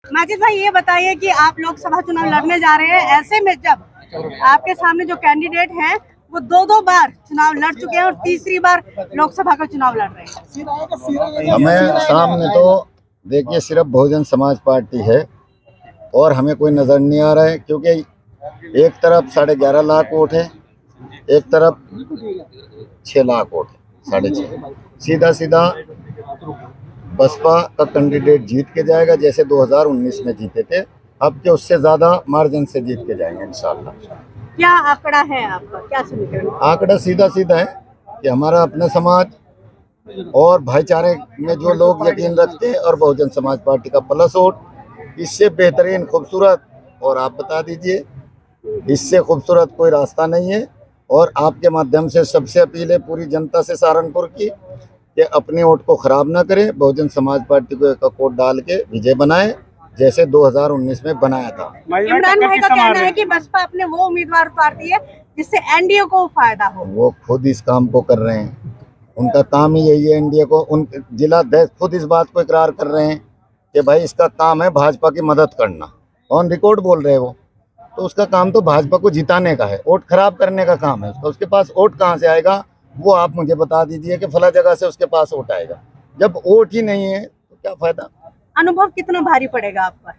माजिद भाई, ये बताइए कि आप लोकसभा चुनाव लड़ने जा रहे हैं, ऐसे में जब आपके सामने जो कैंडिडेट हैं वो दो बार चुनाव लड़ चुके हैं और तीसरी बार लोकसभा का चुनाव लड़ रहे हैं। हमें सामने तो देखिए सिर्फ बहुजन समाज पार्टी है और हमें कोई नजर नहीं आ रहा है, क्योंकि एक तरफ 11.5 लाख वोट है, एक तरफ 6 लाख वोट है, 6.5। सीधा सीधा बसपा का कैंडिडेट जीत के जाएगा, जैसे 2019 में जीते थे। अब के उससे ज्यादा मार्जिन से जीत के जाएंगे इंशाल्लाह। क्या आंकड़ा है आपका, क्या समीकरण? आंकड़ा सीधा सीधा है कि हमारा अपना समाज और भाईचारे में जो लोग यकीन रखते हैं और बहुजन समाज पार्टी का प्लस वोट, इससे बेहतरीन खूबसूरत, और आप बता दीजिए, इससे खूबसूरत कोई रास्ता नहीं है। और आपके माध्यम से सबसे अपील है पूरी जनता से सहारनपुर की कि अपने वोट को खराब ना करें, बहुजन समाज पार्टी को एक वोट डाल के विजय बनाए, जैसे 2019 में बनाया था। इमरान भाई का कहना है कि बसपा अपने वो उम्मीदवार उतारती है जिससे एनडीए को फायदा हो। वो खुद इस काम को कर रहे हैं, उनका काम ही यही है एनडीए को। उन जिला अध्यक्ष खुद इस बात को इकरार कर रहे हैं कि भाई इसका काम है भाजपा की मदद करना, ऑन रिकॉर्ड बोल रहे हैं वो। तो उसका काम तो भाजपा को जिताने का है, वोट खराब करने का काम है उसका। उसके पास वोट कहाँ से आएगा वो आप मुझे बता दीजिए कि फला जगह से उसके पास वोट आएगा। जब वोट ही नहीं है तो क्या फायदा। अनुभव कितना भारी पड़ेगा आप पर?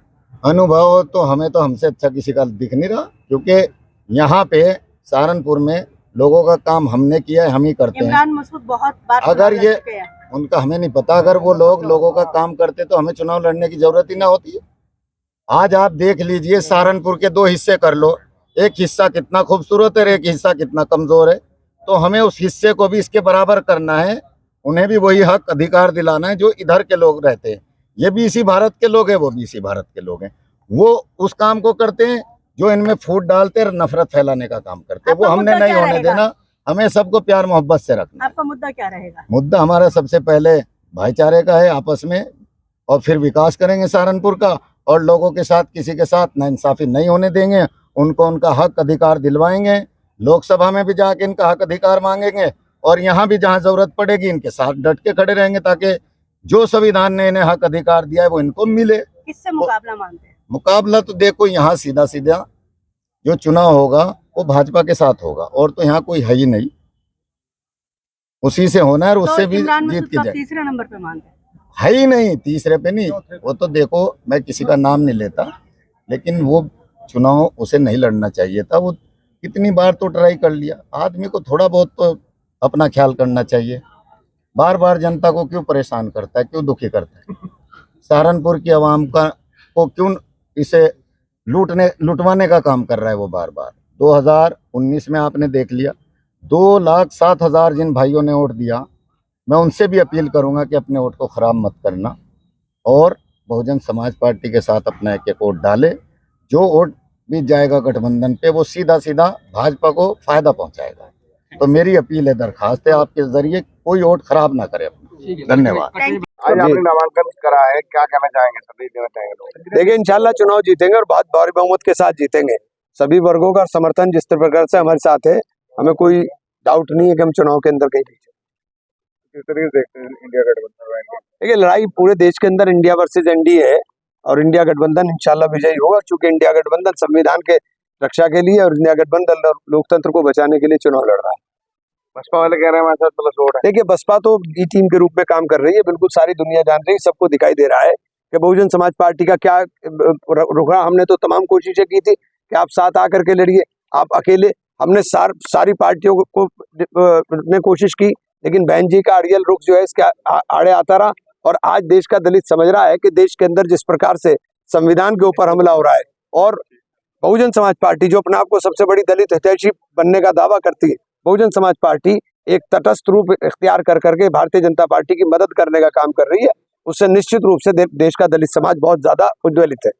अनुभव तो हमसे अच्छा किसी का दिख नहीं रहा, क्योंकि यहाँ पे सहारनपुर में लोगों का काम हमने किया है, हम ही करते हैं। इमरान मसूद बहुत बार अगर ये उनका हमें नहीं पता, अगर वो लोगों का काम करते तो हमें चुनाव लड़ने की जरूरत ही ना होती है। आज आप देख लीजिए, सहारनपुर के 2 हिस्से कर लो, एक हिस्सा कितना खूबसूरत है, एक हिस्सा कितना कमजोर है। तो हमें उस हिस्से को भी इसके बराबर करना है, उन्हें भी वही हक अधिकार दिलाना है जो इधर के लोग रहते हैं। ये भी इसी भारत के लोग हैं, वो भी इसी भारत के लोग हैं। वो उस काम को करते हैं जो इनमें फूट डालते हैं, नफरत फैलाने का काम करते हैं। वो हमने नहीं होने देना, हमें सबको प्यार मोहब्बत से रखना। आपका मुद्दा क्या रहेगा? मुद्दा हमारा सबसे पहले भाईचारे का है आपस में, और फिर विकास करेंगे सहारनपुर का, और लोगों के साथ किसी के साथ नाइंसाफी नहीं होने देंगे। उनको उनका हक अधिकार दिलवाएंगे, लोकसभा में भी जाके इनका हक अधिकार मांगेंगे, और यहाँ भी जहाँ जरूरत पड़ेगी इनके साथ डट के खड़े रहेंगे, ताकि जो संविधान ने इन्हें हक अधिकार दिया है वो इनको मिले। किससे मुकाबला मानते हैं? मुकाबला तो देखो, यहाँ सीधा सीधा जो चुनाव होगा वो भाजपा के साथ होगा, और तो यहाँ कोई है ही नहीं, उसी से होना है और उससे भी जीत के जाए। तीसरे नंबर पे मानते हैं? है ही नहीं, तीसरे पे नहीं। वो तो देखो, मैं किसी का नाम नहीं लेता, लेकिन वो चुनाव उसे नहीं लड़ना चाहिए था। वो कितनी बार तो ट्राई कर लिया। आदमी को थोड़ा बहुत तो अपना ख्याल करना चाहिए। बार बार जनता को क्यों परेशान करता है, क्यों दुखी करता है? सहारनपुर की आवाम का को क्यों इसे लुटवाने का काम कर रहा है वो बार बार। 2019 में आपने देख लिया, 2,07,000 जिन भाइयों ने वोट दिया, मैं उनसे भी अपील करूंगा कि अपने वोट को खराब मत करना, और बहुजन समाज पार्टी के साथ अपना एक वोट डाले। जो वोट भी जाएगा गठबंधन पे, वो सीधा सीधा भाजपा को फायदा पहुंचाएगा। तो मेरी अपील है, दरखास्त है आपके जरिए, कोई वोट खराब ना करे अपना। धन्यवाद। आज आपने नामांकन करा है, क्या कहना चाहेंगे, सभी देना चाहेंगे लोग? देखिए, इंशाल्लाह चुनाव जीतेंगे और बहुत भारी बहुमत के साथ जीतेंगे। सभी वर्गों का समर्थन जिस प्रकार से हमारे साथ है, हमें कोई डाउट नहीं है कि हम चुनाव के अंदर कहीं पीछे। किस तरीके से देखते हैं इंडिया गठबंधन? देखिए, लड़ाई पूरे देश के अंदर इंडिया वर्सेज एनडीए है, और इंडिया गठबंधन इंशाल्लाह विजयी होगा, क्योंकि इंडिया गठबंधन संविधान के रक्षा के लिए और इंडिया गठबंधन लोकतंत्र को बचाने के लिए चुनाव लड़ रहा है। बसपा वाले कह रहे हैं हमारे साथ प्लस वोट है। देखिए, बसपा तो बी टीम के रूप में काम कर रही है, बिल्कुल सारी दुनिया जान रही है, सबको दिखाई दे रहा है कि बहुजन समाज पार्टी का क्या रुख। हमने तो तमाम कोशिशें की थी कि आप साथ आकर के लड़िए, आप अकेले। हमने सारी पार्टियों को ने कोशिश की, लेकिन बहन जी का अड़ियल रुख जो है इसके आड़े आता रहा। और आज देश का दलित समझ रहा है कि देश के अंदर जिस प्रकार से संविधान के ऊपर हमला हो रहा है, और बहुजन समाज पार्टी जो अपने आप को सबसे बड़ी दलित हितैषी बनने का दावा करती है, बहुजन समाज पार्टी एक तटस्थ रूप इख्तियार कर करके भारतीय जनता पार्टी की मदद करने का काम कर रही है। उससे निश्चित रूप से देश का दलित समाज बहुत ज्यादा उज्ज्वलित है।